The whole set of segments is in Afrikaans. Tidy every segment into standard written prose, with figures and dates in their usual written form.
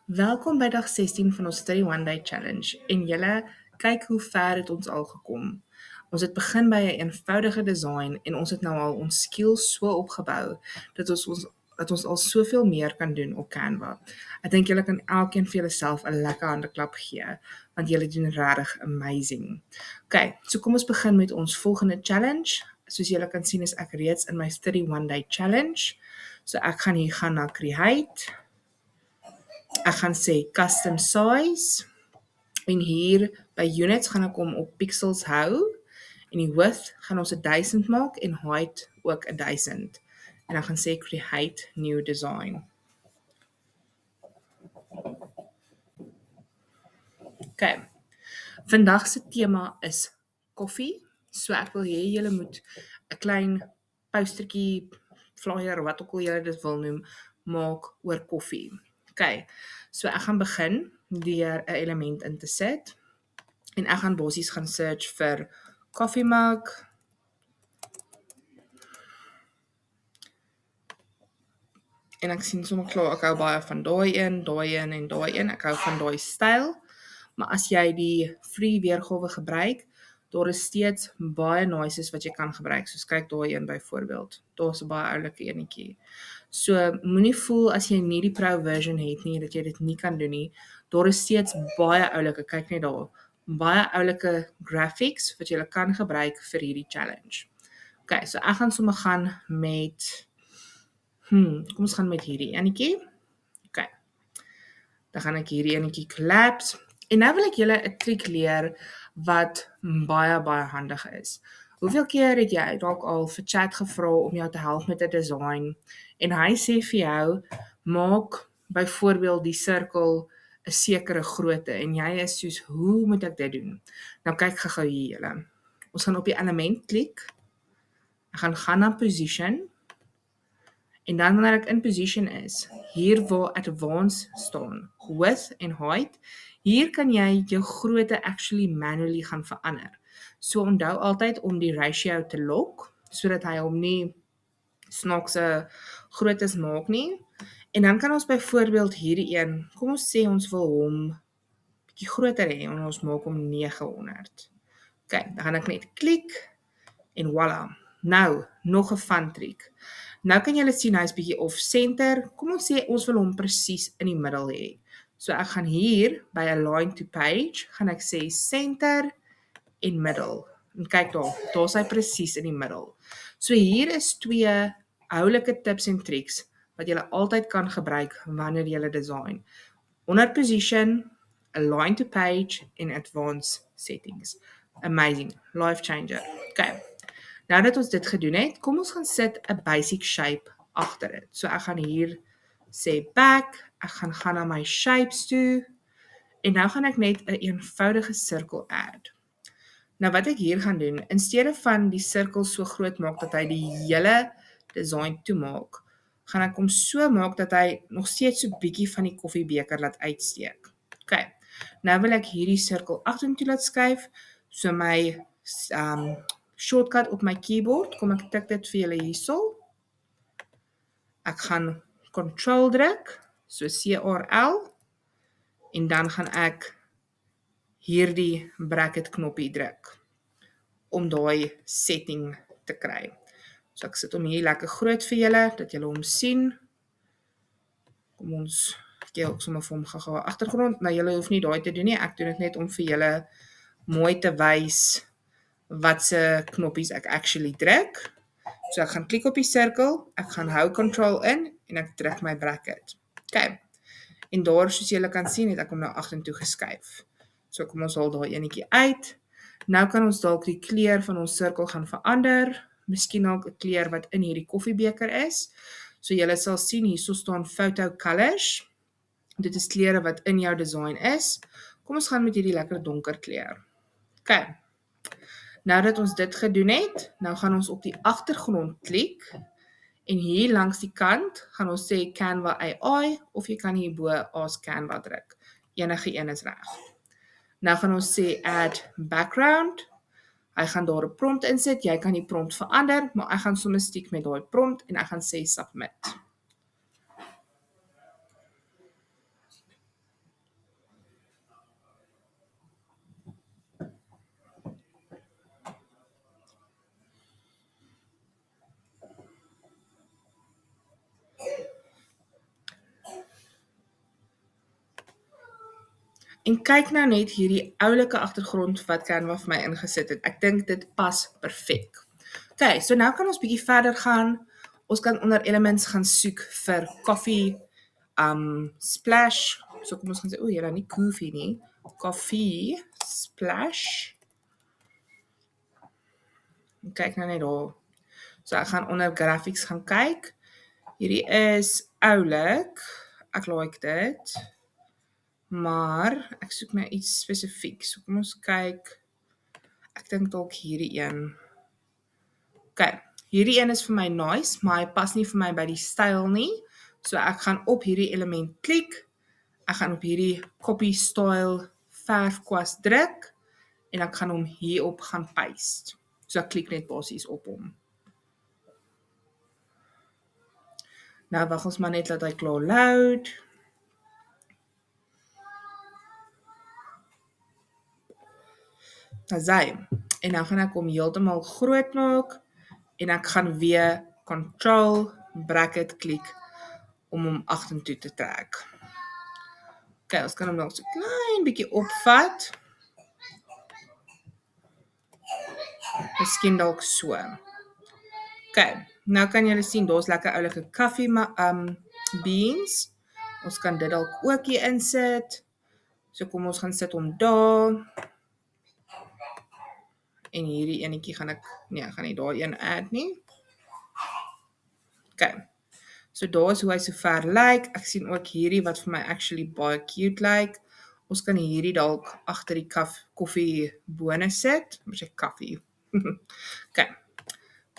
Welkom by dag 16 van ons 31 Day Challenge en julle kyk hoe ver het ons al gekom. Ons het begin by 'n eenvoudige design en ons het nou al ons skills so opgebou dat ons al soveel meer kan doen op Canva. Ek dink julle kan elkeen vir julleself 'n lekker handeklap gee want julle doen regtig amazing. Okay, so kom ons begin met ons volgende challenge. Soos julle kan sien is ek reeds in my 31 Day Challenge. So ek gaan hier gaan na Create. Ek gaan sê custom size en hier by units gaan ek hom op pixels hou en die width gaan ons 1000 maak en height ook 1000 en dan gaan sê create new design. Okay. Vandag se tema is koffie. So ek wil hê julle moet 'n klein postertjie, flyer, wat ook al julle dit wil noem, maak oor koffie. Okay. So ek gaan begin deur 'n element in te sit en ek gaan bossies gaan search vir coffee mug. En ek sien sommer klaar ek hou baie van daai een en daai een. Ek hou van daai styl. Maar as jy die free weergawe gebruik, daar is steeds baie noises wat jy kan gebruik. Soos kyk daai een byvoorbeeld. Daar's 'n baie oulike enetjie. So moenie voel as jy nie die pro version het nie dat jy dit nie kan doen nie. Daar is steeds baie oulike, kyk net daar. Baie oulike graphics wat jy kan gebruik vir hierdie challenge. Okay, so ek gaan sommer gaan met kom ons gaan met hierdie enetjie. Okay. Dan gaan ek hierdie enetjie collapse. En nou wil ek julle 'n triek leer wat baie handig is. Hoeveel keer het jy dalk al vir chat gevra om jou te help met 'n design en hy sê vir jou maak byvoorbeeld die sirkel 'n sekere grootte en jy is soos hoe moet ek dit doen? Nou kyk gou-gou hier julle. Ons gaan op die element klik. Ek gaan na position. En dan wanneer ek in position is, hier waar advanced staan, width en height, hier kan jy jou grootte actually manually gaan verander. So onthou altyd om die ratio te lock, sodat hy hom nie snaakse groottes maak nie. En dan kan ons byvoorbeeld hierdie een, kom ons sê ons wil hom bietjie groter hê en ons maak hom 900. Okay, dan gaan ek net klik en voilà. Nou, nog 'n fun triek. Nou kan julle sien hy's bietjie off center. Kom ons sê ons wil hom presies in die middel hê. So ek gaan hier by align to page, gaan ek sê center en middel. En kyk daar's hy presies in die middel. So hier is twee oulike tips en tricks wat julle altyd kan gebruik wanneer julle design. Onder position, align to page en advanced settings. Amazing, life changer. Okay. Nou dat ons dit gedoen het, kom ons gaan sit 'n basic shape agter dit. So ek gaan hier sê back, ek gaan na my shapes toe en nou gaan ek net 'n eenvoudige sirkel add. Nou wat ek hier gaan doen, in steede van die sirkel so groot maak dat hy die hele design toemaak, gaan ek hom so maak dat hy nog steeds so bietjie van die koffiebeker laat uitsteek. Okay. Nou wil ek hierdie sirkel agtertoe laat skuif, so my shortcut op my keyboard, kom ek tik dit vir julle hierso. Ek gaan control druk, so CTRL, en dan gaan ek hierdie bracket knoppie druk, om daai setting te kry. So ek sit hom hier lekker groot vir julle, dat julle hom sien. Kom ons gee ook sommer vir hom gou-gou 'n agtergrond. Nou julle hoef nie daai te doen nie, ek doen dit net om vir julle mooi te wys wat se knoppies ek actually druk. So ek gaan klik op die sirkel, ek gaan hou control in en ek druk my bracket. Okay. En daar soos julle kan sien het ek hom nou agtertoe geskuif. So kom ons haal daai enetjie uit. Nou kan ons dalk die kleur van ons sirkel gaan verander. Miskien dalk 'n kleur wat in hierdie koffiebeker is. So julle sal sien hierso staan photo colors. Dit is kleure wat in jou design is. Kom ons gaan met hierdie lekker donker kleur. Okay. Nou dat ons dit gedoen het, nou gaan ons op die agtergrond klik en hier langs die kant gaan ons sê Canva AI of jy kan hierbo Ask Canva druk. Enige een is reg. Nou gaan ons sê add background. Hy gaan daar 'n prompt insit. Jy kan die prompt verander, maar ek gaan sommer stiek met daai prompt en ek gaan sê submit. En kyk nou net hierdie oulike agtergrond wat Canva vir my ingesit het. Ek dink dit pas perfek. Okay, so nou kan ons bietjie verder gaan. Ons kan onder elements gaan soek vir coffee, splash. So kom ons gaan sê, jylle nie koffie nie. Coffee, splash. En kyk nou net daar. So ek gaan onder graphics gaan kyk. Hierdie is oulik. Ek like dit. Maar ek soek nou iets spesifiek. So kom ons kyk. Ek dink dalk hierdie een. Okay, hierdie een is vir my nice, maar hy pas nie vir my by die styl nie. So ek gaan op hierdie element klik. Ek gaan op hierdie copy style verfkwas druk en ek gaan hom hierop gaan paste. So ek klik net basies op hom. Nou wag ons maar net dat hy klaar load. Nou sy. En nou gaan ek hom heeltemal groot maak en ek gaan weer control bracket klik om hom agtertoe te trek. Okay, ons kan hom nog so klein bietjie opvat. Miskien dalk so. Okay, nou kan julle sien, daar's lekker oulike koffie beans. Ons kan dit dalk ook hier insit. So kom ons gaan sit hom daar. En hierdie enetjie gaan ek, nee, gaan nie daar een add nie. Okay, so daar is hoe hy so ver lyk. Ek sien ook hierdie wat vir my actually baie cute lyk. Ons kan hierdie dalk agter die koffie bone sit. Moet sê koffie. Okay,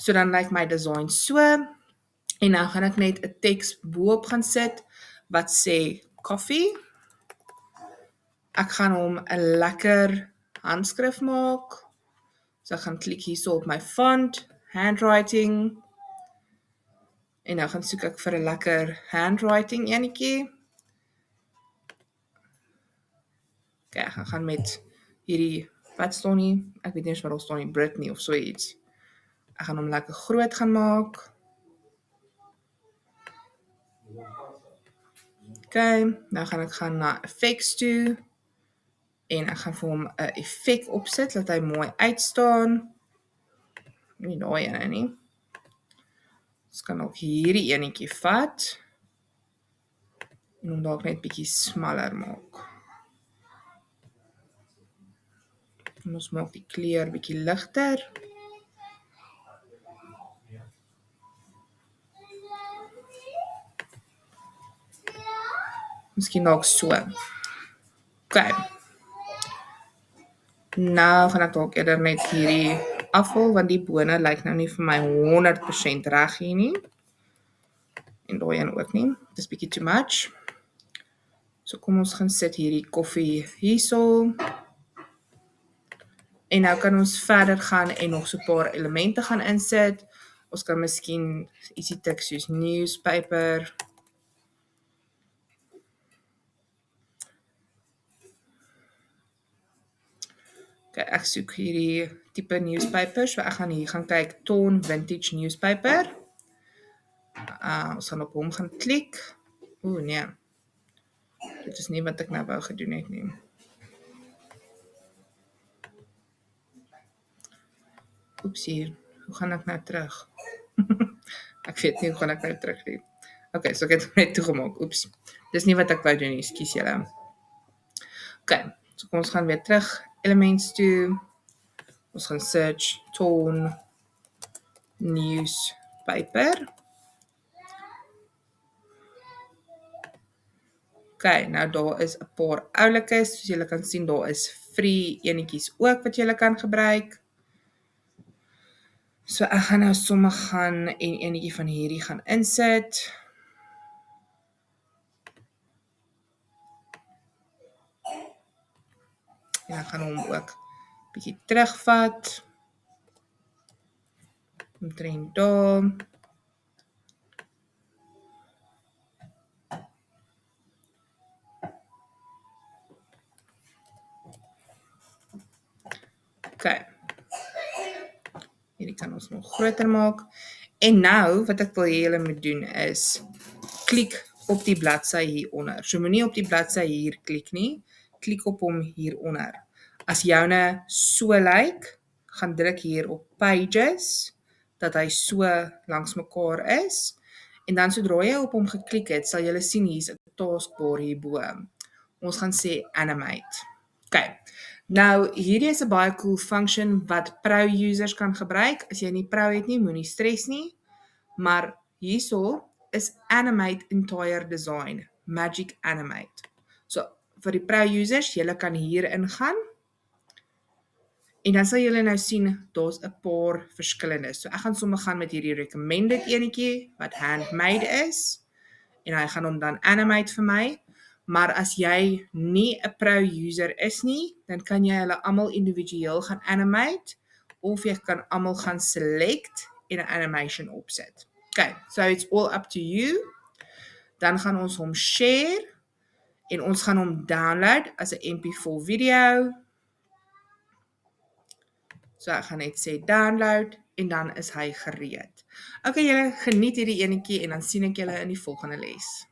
so dan lyk my design so. En nou gaan ek net 'n teks bo-op gaan sit wat sê coffee. Ek gaan hom 'n lekker handskrif maak. So ek gaan klik hierso op my font, handwriting. En nou gaan soek ek vir 'n lekker handwriting enetjie. Okay, ek gaan met hierdie, wat staan nie? Ek weet nie eens wat daar staan nie, Britney of so iets. Ek gaan hom lekker groot gaan maak. Okay, nou gaan ek gaan na effects toe. En ek gaan vir hom 'n effek opsit, dat hy mooi uitstaan. Nie daai ene nie. Ons kan ook hierdie enetjie vat. En hom dalk net bietjie smaller maak. En ons maak die kleur bietjie ligter. Miskien dalk so. Okay. Nou gaan ek dalk eerder net hierdie afval, want die bone lyk nou nie vir my 100% reg hier nie. En daai een ook nie. Dis bietjie too much. So kom ons gaan sit hierdie koffie hierso. En nou kan ons verder gaan en nog so 'n paar elemente gaan insit. Ons kan miskien ietsie tik soos newspaper. Okay, ek soek hierdie tipe newspaper. So ek gaan hier gaan kyk Ton Vintage Newspaper. Ons gaan op hom gaan klik. Nee. Dit is nie wat ek nou wou gedoen het nie. Oepsie, hoe gaan ek nou terug? Ek weet nie hoe gaan ek nou terug nie. Okay, so ek het hom net toegemaak. Oeps. Dis nie wat ek wou doen nie, ekskuus julle. Okay, so kom ons gaan weer terug elements toe. Ons gaan search Ton Newspaper. Okay, nou daar is 'n paar oulikes, soos julle kan sien, daar is free enetjies ook wat julle kan gebruik. So ek gaan nou sommer gaan en enetjie van hierdie gaan insit. En ek gaan hom ook bietjie terugvat. Omtrent daar. Okay. Hierdie kan ons nog groter maak. En nou, wat ek wil hê julle moet doen is, klik op die bladsy hieronder. So moenie op die bladsy hier klik nie. klik op hom hieronder. As joune so lyk, gaan druk hier op pages, dat hy so langs mekaar is, en dan sodra jy op hom geklik het, sal jy sien hier's 'n taskbar hierbo. Ons gaan sê animate. Okay. Nou, hierdie is 'n baie cool function wat Pro users kan gebruik. As jy nie Pro het nie, moenie stres nie. Maar hierso is animate entire design, magic animate. So, vir die Pro users, julle kan hier ingaan. En dan sal julle nou sien, daar's 'n paar verskillende. So, ek gaan sommer gaan met hierdie recommended enetjie, wat handmade is. En hy gaan hom dan animate vir my. Maar as jy nie 'n Pro user is nie, dan kan jy hulle almal individueel gaan animate, of jy kan almal gaan select en 'n animation opset. Okay, so it's all up to you. Dan gaan ons hom share, en ons gaan hom download as 'n MP4 video. So ek gaan net sê download, en dan is hy gereed. Okay, julle geniet hierdie enetjie, en dan sien ek julle in die volgende les.